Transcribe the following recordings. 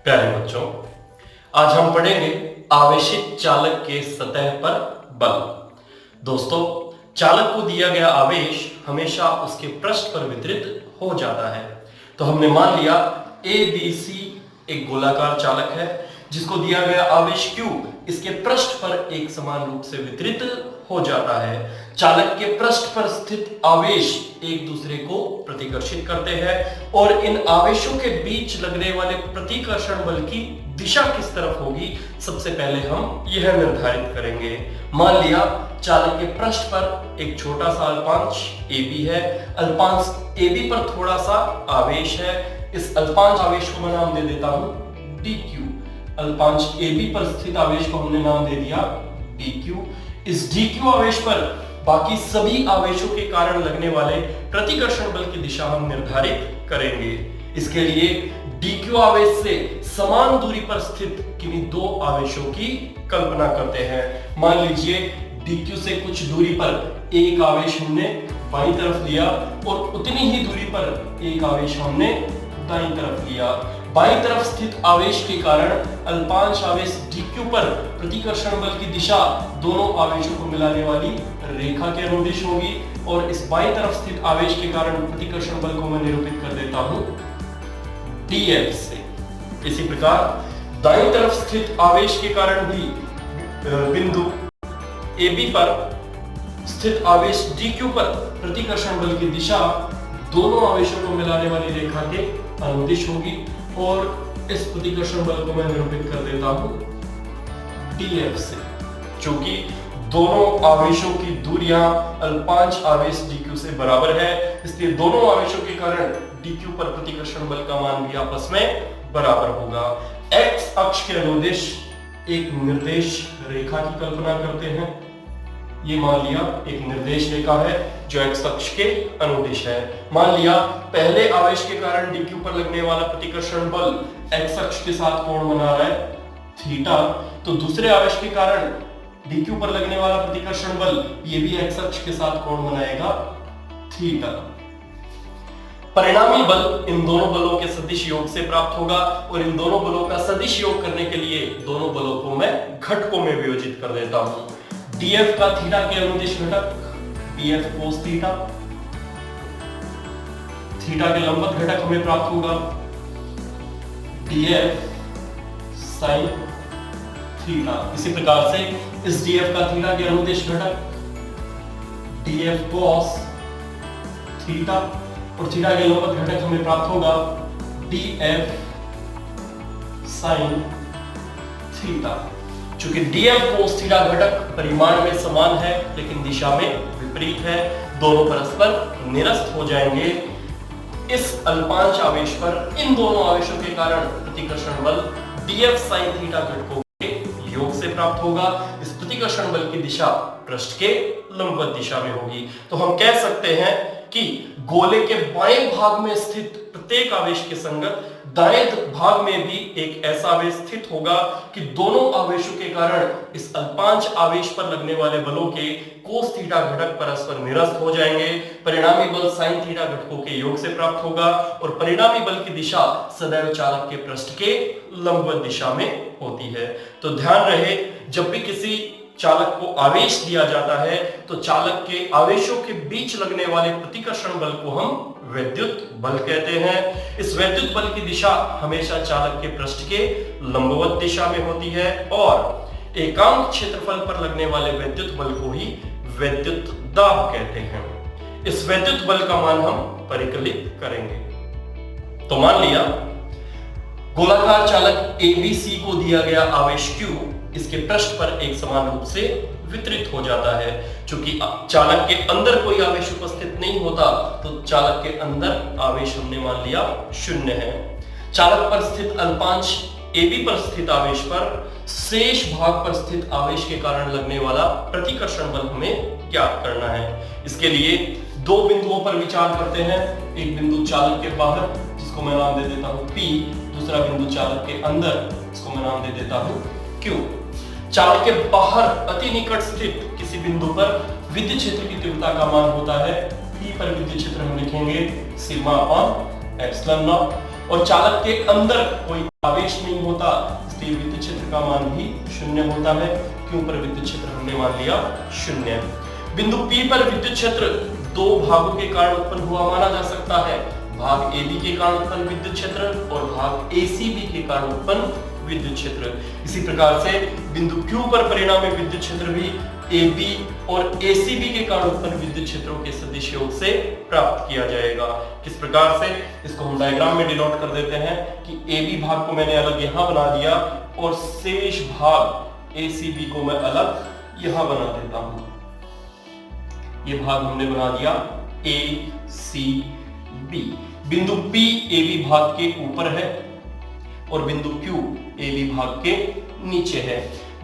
प्यारे बच्चों, आज हम पढ़ेंगे आवेशित चालक के सतह पर बल। दोस्तों, चालक को दिया गया आवेश हमेशा उसके पृष्ठ पर वितरित हो जाता है। तो हमने मान लिया ABC एक गोलाकार चालक है जिसको दिया गया आवेश Q इसके पृष्ठ पर एक समान रूप से वितरित हो जाता है। चालक के पृष्ठ पर स्थित आवेश एक दूसरे को प्रतिकर्षित करते हैं और इन आवेशों के बीच लगने वाले प्रतिकर्षण बल की दिशा किस तरफ होगी, सबसे पहले हम यह निर्धारित करेंगे। मान लिया चालक के पृष्ठ पर एक छोटा सा अल्पांश AB है। अल्पांश AB पर थोड़ा सा आवेश है। इस अल्पांश आवेश को मैं नाम दे देता हूं DQ। अल्पांश AB पर स्थित आवेश को हमने नाम दे दिया DQ। इस DQ आवेश पर बाकी सभी आवेशों के कारण लगने वाले प्रतिकर्षण बल की दिशा हम निर्धारित करेंगे। इसके लिए DQ आवेश से समान दूरी पर स्थित किन्हीं दो आवेशों की कल्पना करते हैं। मान लीजिए DQ से कुछ दूरी पर एक आवेश हमने बाईं तरफ लिया और उतनी ही दूरी पर एक आवेश हमने दाईं तरफ लिया। बाईं तरफ स्थित आवेश के कारण अल्पांश आवेश DQ पर प्रतिकर्षण बल की दिशा दोनों आवेशों को मिलाने वाली रेखा के अनुदिश होगी और इस बाईं तरफ स्थित आवेश के कारण प्रतिकर्षण बल को मैं निरूपित कर देता हूं DF से। इसी प्रकार दाईं तरफ स्थित आवेश के कारण भी बिंदु AB पर स्थित आवेश DQ पर प्रतिकर्षण बल की दिशा दोनों आवेशों को मिलाने वाली रेखा के अनुदिश होगी और इस प्रतिकर्षण बल को मैं निरूपित कर देता हूं DF से। चूंकि दोनों आवेशों की दूरियां अल्पांश आवेश DQ से बराबर है, इसलिए दोनों आवेशों के कारण DQ पर प्रतिकर्षण बल का मान भी आपस में बराबर होगा। X अक्ष के अनुदिश एक निर्देश रेखा की कल्पना करते हैं। ये मान लिया एक निर्देश रेखा है जो X अक्ष के अनुदिश है। मान लिया पहले आवेश के कारण DQ पर लगने वाला प्रतिकर्षण बल X अक्ष के साथ कोण बना रहा है थीटा, तो दूसरे आवेश के कारण DQ पर लगने वाला प्रतिकर्षण बल ये भी X अक्ष के साथ कोण बनाएगा थीटा। परिणामी बल इन दोनों बलों के सदिश योग से प्राप्त होगा और इन दोनों बलों का सदिश योग करने के लिए दोनों बलों को मैं घटकों में वियोजित कर देता हूं। DF का थीटा के अनुदिश घटक DF कोस थीटा, थीटा के लंबवत घटक हमें प्राप्त होगा DF साइन थीटा। इसी प्रकार से इस DF का थीटा के अनुदिश घटक DF कोस थीटा और थीटा के लंबवत घटक हमें प्राप्त होगा DF साइन थीटा। चूंकि DF कोस थीटा घटक परिमाण में समान है लेकिन दिशा में विपरीत है, दोनों परस्पर निरस्त हो जाएंगे। इस अल्पांश आवेश पर इन दोनों आवेशों के कारण प्रतिकर्षण बल DF sin थीटा घटकों के योग से प्राप्त होगा। इस प्रतिकर्षण बल की दिशा पृष्ठ के लंबवत दिशा में होगी। तो हम कह सकते हैं कि गोले के बाएं भाग में स्थित प्रत्येक आवेश के संगत दाएं भाग में भी एक ऐसा आवेश स्थित होगा कि दोनों आवेशों के कारण इस अल्पांश आवेश पर लगने वाले बलों के कोस थीटा घटक परस्पर निरस्त हो जाएंगे। परिणामी बल साइन थीटा घटकों के योग से प्राप्त होगा और परिणामी बल की दिशा सदैव चालक के पृष्ठ के लंबवत दिशा में होती है। तो ध्यान रहे, जब भी किसी चालक को आवेश दिया जाता है तो चालक के आवेशों के बीच लगने वाले प्रतिकर्षण बल को हम वैद्युत बल कहते हैं। इस वैद्युत बल की दिशा हमेशा चालक के पृष्ठ के लंबवत दिशा में होती है और एकांक क्षेत्रफल पर लगने वाले वैद्युत बल को ही वैद्युत दाब कहते हैं। इस वैद्युत बल का मान हम परिकलित करेंगे। तो मान लिया गोलाकार चालक ABC को दिया गया आवेश Q इसके पृष्ठ पर एक समान रूप से वितरित हो जाता है। चूंकि चालक के अंदर कोई आवेश उपस्थित नहीं होता तो चालक के अंदर आवेश हमने मान लिया शून्य है। चालक पर स्थित अल्पांश AB पर स्थित आवेश पर शेष भाग पर स्थित आवेश के कारण लगने वाला प्रतिकर्षण बल हमें ज्ञात करना है। इसके लिए दो बिंदुओं पर विचार करते हैं। एक बिंदु चालक के बाहर जिसको मैं नाम दे देता हूं P, दूसरा बिंदु चालक के अंदर जिसको मैं नाम दे देता हूं Q। चालक के बाहर अति निकट स्थित किसी बिंदु पर विद्युत क्षेत्र की तीव्रता का मान होता है P पर विद्युत क्षेत्र हम लिखेंगे सिग्मा अपॉन एप्सिलॉन नॉट और चालक के अंदर कोई आवेश नहीं होता, इसलिए विद्युत क्षेत्र का मान भी शून्य होता है। क्यों पर विद्युत क्षेत्र हमने मान लिया शून्य। बिंदु P पर विद्युत क्षेत्र दो भागों के कारण उत्पन्न हुआ माना जा सकता है, भाग AB के कारण उत्पन्न विद्युत क्षेत्र और भाग ACB के कारण उत्पन्न विद्युत क्षेत्र। इसी प्रकार से बिंदु Q पर परिणामी विद्युत क्षेत्र भी AB और ACB के कारण उत्पन्न विद्युत क्षेत्रों के सदिश योग से प्राप्त किया जाएगा। किस प्रकार से, इसको हम डायग्राम में डिनोट कर देते हैं कि AB भाग को मैंने अलग यहां बना दिया और शेष भाग ACB को मैं अलग यहां बना देता हूं। ये भाग हमने बना दिया ACB। बिंदु P AB भाग के ऊपर है और बिंदु Q AB भाग के नीचे है।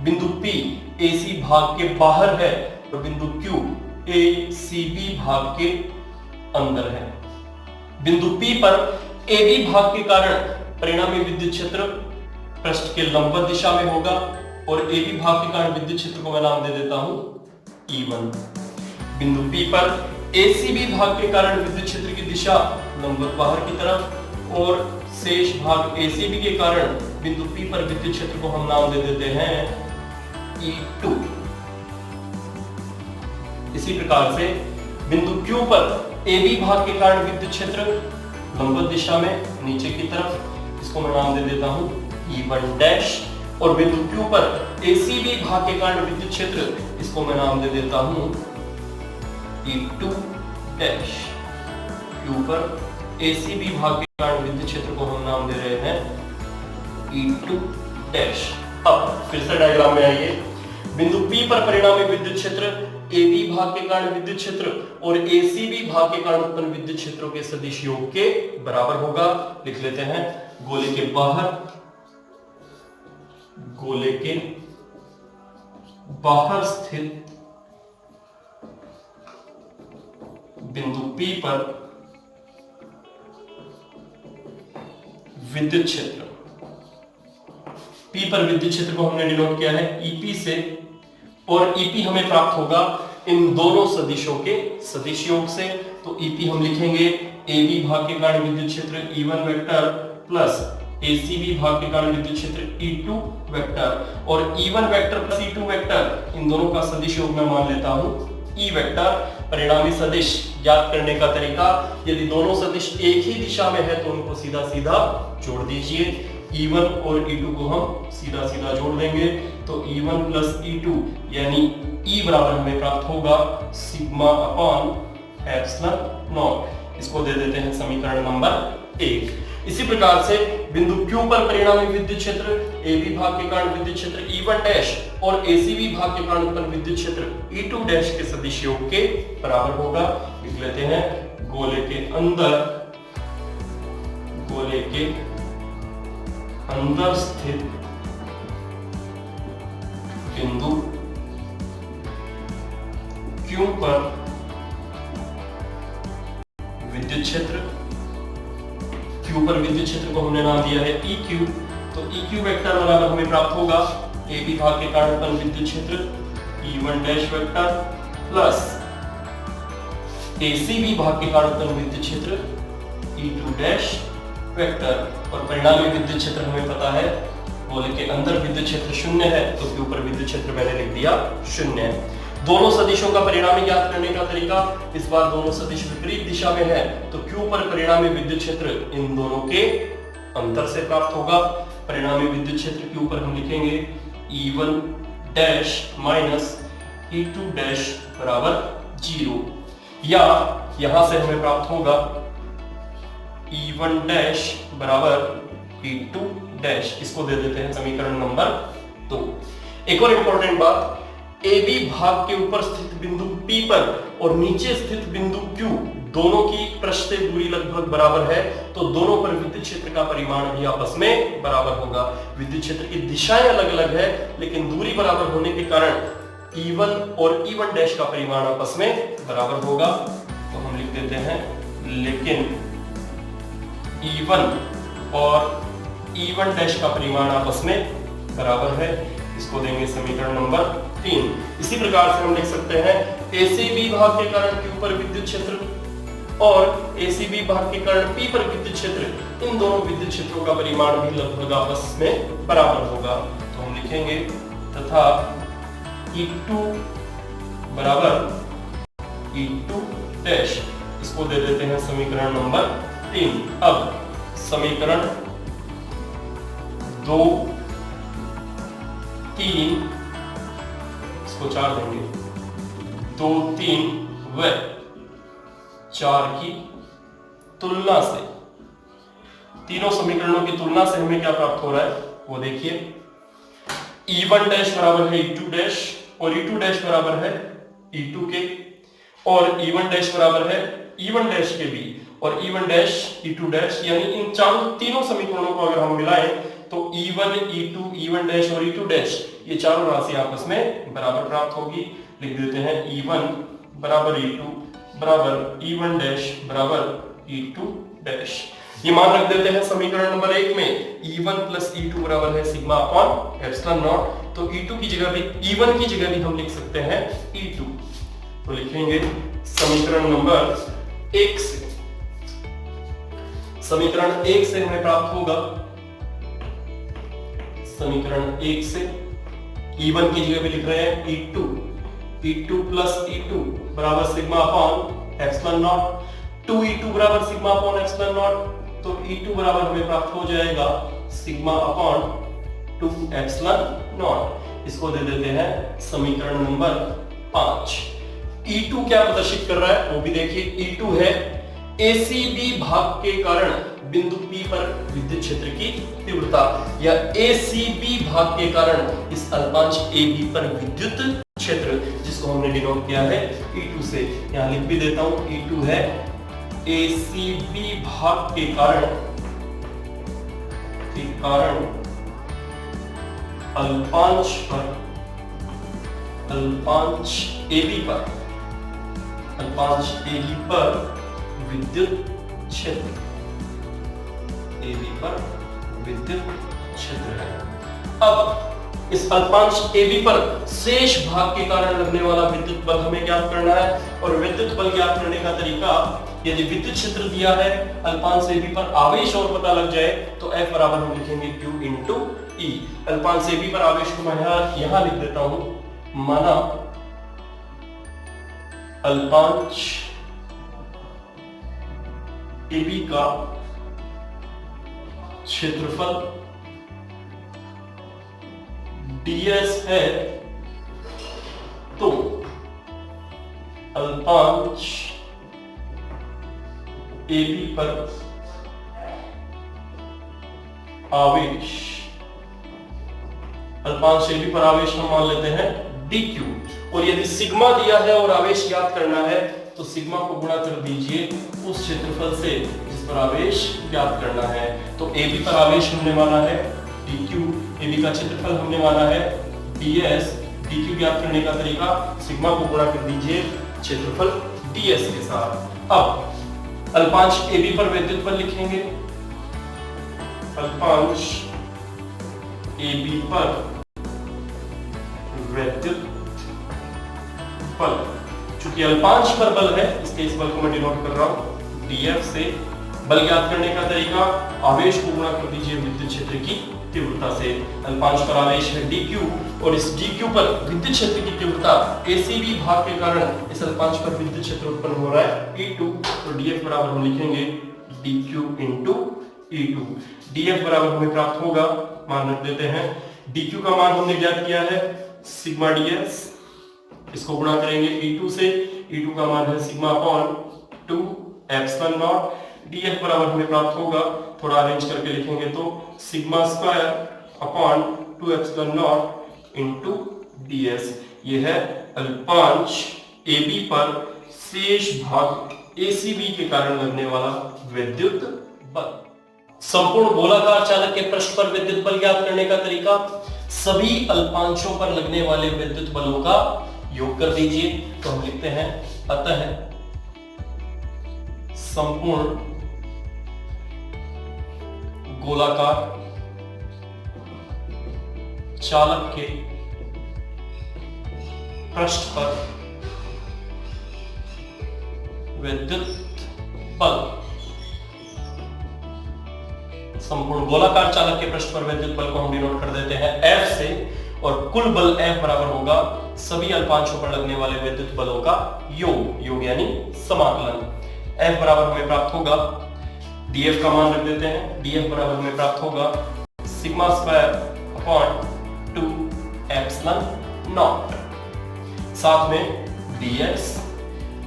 बिंदु P AC भाग के बाहर है और बिंदु Q ACB भाग के अंदर है। बिंदु P पर AB भाग के कारण परिणामी विद्युत क्षेत्र पृष्ठ के लंबवत दिशा में होगा और AB भाग के कारण विद्युत क्षेत्र को मैं नाम दे देता हूं E1। बिंदु P पर ACB भाग के कारण विद्युत क्षेत्र की दिशा लंबवत बाहर की तरफ और शेष भाग ACB के कारण बिंदु P पर विद्युत क्षेत्र को हम नाम दे देते हैं E2। इसी प्रकार से बिंदु Q पर AB भाग के कारण विद्युत क्षेत्र लंबवत दिशा में नीचे की तरफ, इसको मैं नाम दे देता हूं E1 डैश। और बिंदु Q पर ACB भाग के कारण विद्युत क्षेत्र, इसको मैं नाम दे देता हूं E2 डैश। Q पर ACB भाग के कारण विद्युत क्षेत्र को हम नाम दे रहे हैं E2 डैश। अब फिर से डायग्राम में आइए। बिंदु P पर परिणामी विद्युत क्षेत्र AB भाग के कारण विद्युत क्षेत्र और ACB भाग के कारण उत्पन्न विद्युत क्षेत्रों के सदिश योग के बराबर होगा। लिख लेते हैं, गोले के बाहर स्थित बिंदु P पर विद्युत क्षेत्र, P पर विद्युत क्षेत्र को हमने डिनोट किया है EP से और EP हमें प्राप्त होगा इन दोनों सदिशों के सदिश योग से। तो EP हम लिखेंगे AB भाग के कारण विद्युत क्षेत्र E1 वेक्टर प्लस ACB भाग के कारण विद्युत क्षेत्र E2 वेक्टर और E1 vector plus E2 vector, इन दोनों का सदिश योग मैं मान लेता हूं E वेक्टर। परिणामी सदिश ज्ञात करने का तरीका, यदि दोनों सदिश एक ही दिशा में है तो उनको सीधा सीधा जोड़ दीजिए। E1 और E2 को हम सीधा सीधा जोड़ देंगे तो E1 प्लस E2 यानी E बराबर हमें प्राप्त होगा सिग्मा अपॉन एप्सिलॉन नॉट। इसको दे देते हैं समीकरण नंबर 1। इसी प्रकार से बिंदु Q पर परिणामी विद्युत क्षेत्र AB भाग के कारण विद्युत क्षेत्र E1 डैश और ACB भाग के कारण उत्पन्न विद्युत क्षेत्र E2 डैश के सदिश योग के बराबर होगा। लिख लेते हैं, गोले के अंदर स्थित बिंदु Q पर विद्युत क्षेत्र, Q पर विद्युत क्षेत्र को हमने नाम दिया है EQ। तो EQ वेक्टर बराबर हमें प्राप्त होगा AB भाग के कारण उत्पन्न विद्युत क्षेत्र E1 dash vector plus ACB भाग के कारण उत्पन्न विद्युत क्षेत्र E2 डैश वेक्टर। और परिणामी विद्युत क्षेत्र हमें पता है, गोले के अंदर विद्युत क्षेत्र शून्य है तो Q पर विद्युत क्षेत्र मैंने लिख दिया शून्य। दोनों सदिशों का परिणामी ज्ञात करने का तरीका, इस बार दोनों सदिश विपरीत दिशा में है तो Q पर परिणामी विद्युत क्षेत्र इन दोनों के अंतर से प्राप्त होगा। परिणामी विद्युत क्षेत्र के ऊपर हम लिखेंगे E1 dash minus E2 dash बराबर 0, या यहां से हमें प्राप्त होगा E1 डैश बराबर E2 डैश। इसको दे देते हैं समीकरण नंबर 2। एक और इंपॉर्टेंट बात, AB भाग के ऊपर स्थित बिंदु P पर और नीचे स्थित बिंदु Q दोनों की पृष्ठ से दूरी लगभग बराबर है तो दोनों पर विद्युत क्षेत्र का परिमाण भी आपस में बराबर होगा। विद्युत क्षेत्र की दिशाएं अलग अलग है लेकिन दूरी बराबर होने के कारण E1 और E1 डैश का परिमाण आपस में बराबर होगा। तो हम लिख देते हैं, लेकिन E1 और E1 डैश का परिमाण आपस में बराबर है। इसको देंगे समीकरण नंबर 3। इसी प्रकार से हम लिख सकते हैं ACB भाग के कारण Q पर विद्युत क्षेत्र और एसीबी भाग के कारण P पर विद्युत क्षेत्र, इन दोनों विद्युत क्षेत्रों का परिमाण भी लगभग आपस में बराबर होगा। तो हम लिखेंगे तथा E2 बराबर E2 डैश, इसको दे देते हैं समीकरण नंबर 3। अब समीकरण 2, 3, इसको 4 देंगे, 2, 3 व 4 की तुलना से, तीनों समीकरणों की तुलना से हमें क्या प्राप्त हो रहा है वो देखिए। E1 डैश बराबर है E2 डैश और E2 डैश बराबर है E2 के, और E1 डैश बराबर है E1 डैश के भी, और E1 डैश E2 डैश, यानी इन तीनों समीकरणों को अगर हम मिलाएं तो E1, E2, E1 डैश और E2 डैश, ये चारों राशि आपस में बराबर प्राप्त होगी। लिख देते हैं E1 बराबर E2 बराबर E1 डैश बराबर E2 डैश। ये मान रख देते हैं समीकरण नंबर 1 में E1 प्लस E2 बराबर है सिग्मा अपॉन एप्सिलॉन नॉट। तो E2 की जगह भी, E1 की जगह भी हम लिख सकते हैं E2। तो लिखेंगे समीकरण नंबर 1 से, समीकरण 1 से हमें प्राप्त होगा, समीकरण 1 से E1 की जगह भी लिख रहे हैं E2, E2 प्लस E2 बराबर sigma upon epsilon not, 2E2 बराबर सिग्मा अपॉन एप्सिलॉन नॉट। तो E2 बराबर हमें प्राप्त हो जाएगा सिग्मा अपॉन 2 एप्सिलॉन नॉट। इसको दे देते हैं समीकरण नंबर 5। E2 क्या प्रदर्शित कर रहा है वो भी देखिए। E2 है ACB भाग के कारण बिंदु P पर विद्युत क्षेत्र की तीव्रता, या ACB भाग के कारण इस अल्पांश AB पर विद्युत क्षेत्र, जिसको हमने डिनोट किया है E2 से। यहां लिख भी देता हूं, E2 है ACB भाग के कारण अल्पांश AB पर विद्युत क्षेत्र, AB पर विद्युत क्षेत्र है। अब इस अल्पांश AB पर शेष भाग के कारण लगने वाला विद्युत बल हमें ज्ञात करना है, और विद्युत बल ज्ञात करने का तरीका, यदि विद्युत क्षेत्र दिया है अल्पांश AB पर आवेश और पता लग जाए तो F बराबर हम लिखेंगे Q इंटू E। अल्पांश AB पर आवेश को मैं यहां लिख देता हूं, माना अल्पांश AB का क्षेत्रफल ds है, तो अल्पांश AB पर आवेश, अल्पांश AB पर आवेश हम मान लेते हैं dq, और यदि सिग्मा दिया है और आवेश ज्ञात करना है तो सिग्मा को गुणा कर दीजिए उस क्षेत्रफल से जिस पर आवेश ज्ञात करना है। तो AB पर आवेश हमने माना है dq, AB का क्षेत्रफल हमने माना है ds, dq ज्ञात करने का तरीका, सिग्मा को गुणा कर दीजिए क्षेत्रफल ds के साथ। अब अल्पांश AB पर विद्युत बल लिखेंगे, अल्पांश AB पर विद्युत बल, चूंकि अल्पांश पर बल है इसलिए इस बल को मैं डिनोट कर रहा हूं dF से। बल ज्ञात करने का तरीका, आवेश को गुणा कर दीजिए विद्युत क्षेत्र की तीव्रता से। अल्पांश पर आवेश है dq, और इस dq पर विद्युत क्षेत्र की तीव्रता ACB भाग के कारण इस अल्पांश पर विद्युत क्षेत्र उत्पन्न हो रहा है E2। तो dF बराबर हम लिखेंगे dq इंटू E2। dF बराबर हमें प्राप्त होगा, मान रख देते हैं, dq का मान हमने ज्ञात किया है सिग्मा ds, इसको गुणा करेंगे E2 से, E2 का मान है sigma upon 2 epsilon not. dF बराबर हमें प्राप्त होगा, थोड़ा अरेंज करके लिखेंगे तो sigma square upon 2 epsilon not into ds। ये है अल्पांश AB पर शेष भाग ACB के कारण लगने वाला विद्युत बल। संपूर्ण गोलाकार चालक के पृष्ठ पर विद्युत बल ज्ञात करने का तरीका, सभी अल्पांशों पर लगने वाले विद्युत बलों का योग कर दीजिए। तो हम लिखते हैं, अतः संपूर्ण गोलाकार चालक के पृष्ठ पर विद्युत बल। संपूर्ण गोलाकार चालक के पृष्ठ पर विद्युत बल को हम डिनोट कर देते हैं F से, और कुल बल F बराबर होगा सभी अल्पांशों पर लगने वाले विद्युत बलों का योग यानी समाकलन। F बराबर हमें प्राप्त होगा, dF का मान रख देते हैं, dF बराबर हमें प्राप्त होगा sigma square upon 2 epsilon not, साथ में dx,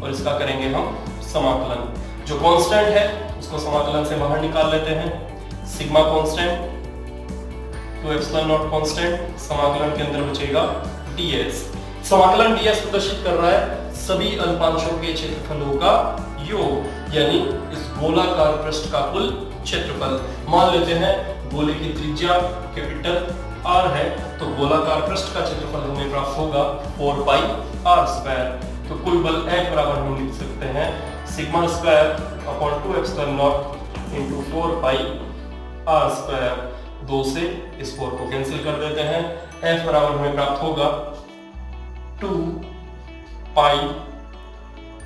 और इसका करेंगे हम समाकलन। जो कांस्टेंट है उसको समाकलन से बाहर निकाल लेते हैं, sigma constant 2 epsilon not constant, समाकलन के अंदर बचेगा ds। समाकलन ds प्रदर्शित कर रहा है सभी अल्पांशों के क्षेत्रफलों का योग, यानी इस गोलाकार पृष्ठ का कुल क्षेत्रफल। मान लेते हैं गोले की त्रिज्या कैपिटल R है, तो गोलाकार पृष्ठ का क्षेत्रफल हमें प्राप्त होगा 4 पाई r स्क्वायर। तो कुल बल F बराबर हम लिख सकते हैं sigma square upon 2 epsilon not into 4 pi r square. 2 से इस 4 को कैंसिल कर देते हैं, F बराबर हमें प्राप्त होगा 2 pi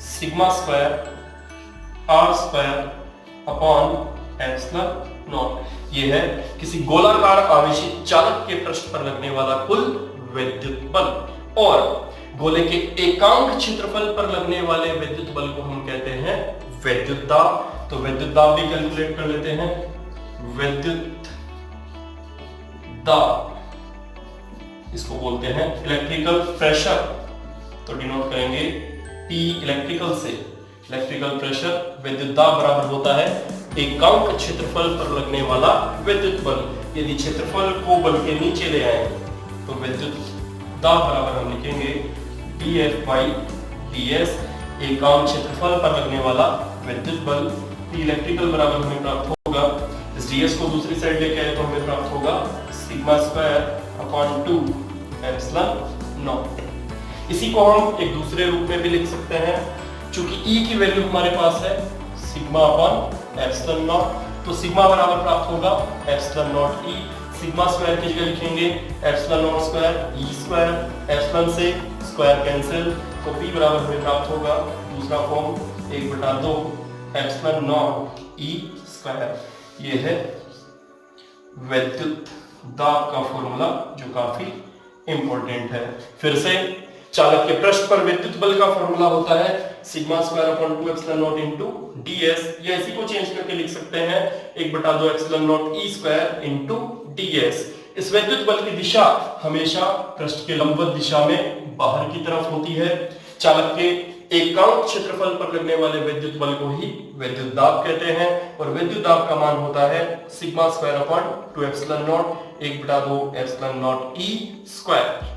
sigma square r square upon epsilon not. ये है किसी गोलाकार आवेशित चालक के पृष्ठ पर लगने वाला कुल विद्युत बल, और गोले के एकांक क्षेत्रफल पर लगने वाले विद्युत बल को हम कहते हैं विद्युत दाब। तो विद्युत दाब भी कैलकुलेट कर लेते हैं, विद्युत दाब इसको बोलते हैं इलेक्ट्रिकल प्रेशर, तो डिनोट करेंगे P इलेक्ट्रिकल से। इलेक्ट्रिकल प्रेशर विद्युत दाब बराबर होता है एकांक क्षेत्रफल पर लगने वाला विद्युत बल। यदि क्षेत्रफल को बल के नीचे ले आए तो विद्युत दाब बराबर हम लिखेंगे dF by ds, एकांक क्षेत्रफल पर लगने वाला विद्युत बल। P इलेक्ट्रिकल बराबर हमें प्राप्त होगा, इस ds को दूसरी साइड लेके आए तो हमें प्राप्त होगा sigma square upon 2 epsilon not. इसी को हम एक दूसरे रूप में भी लिख सकते हैं, चूंकि E की वैल्यू हमारे पास है सिग्मा अपॉन एप्सिलॉन नॉट, तो सिग्मा बराबर प्राप्त होगा epsilon not E। Sigma square की जगह लिखेंगे epsilon not square E square, epsilon से स्क्वायर कैंसिल, तो P बराबर हमें प्राप्त होगा दूसरा form 1/2 epsilon not E square. ये है विद्युत दाब का फॉर्मूला जो काफी इंपॉर्टेंट है। फिर से चालक के पृष्ठ पर विद्युत बल का फॉर्मूला होता है sigma square upon 2 epsilon not into ds, या इसी को चेंज करके लिख सकते हैं 1/2 epsilon not E square into ds। इस विद्युत बल की दिशा हमेशा पृष्ठ के लंबवत दिशा में बाहर की तरफ होती है। चालक के एकांक क्षेत्रफल पर लगने वाले विद्युत बल को ही विद्युत दाब कहते हैं, और विद्युत दाब का मान होता है sigma square upon 2 epsilon not 1/2 epsilon not E square.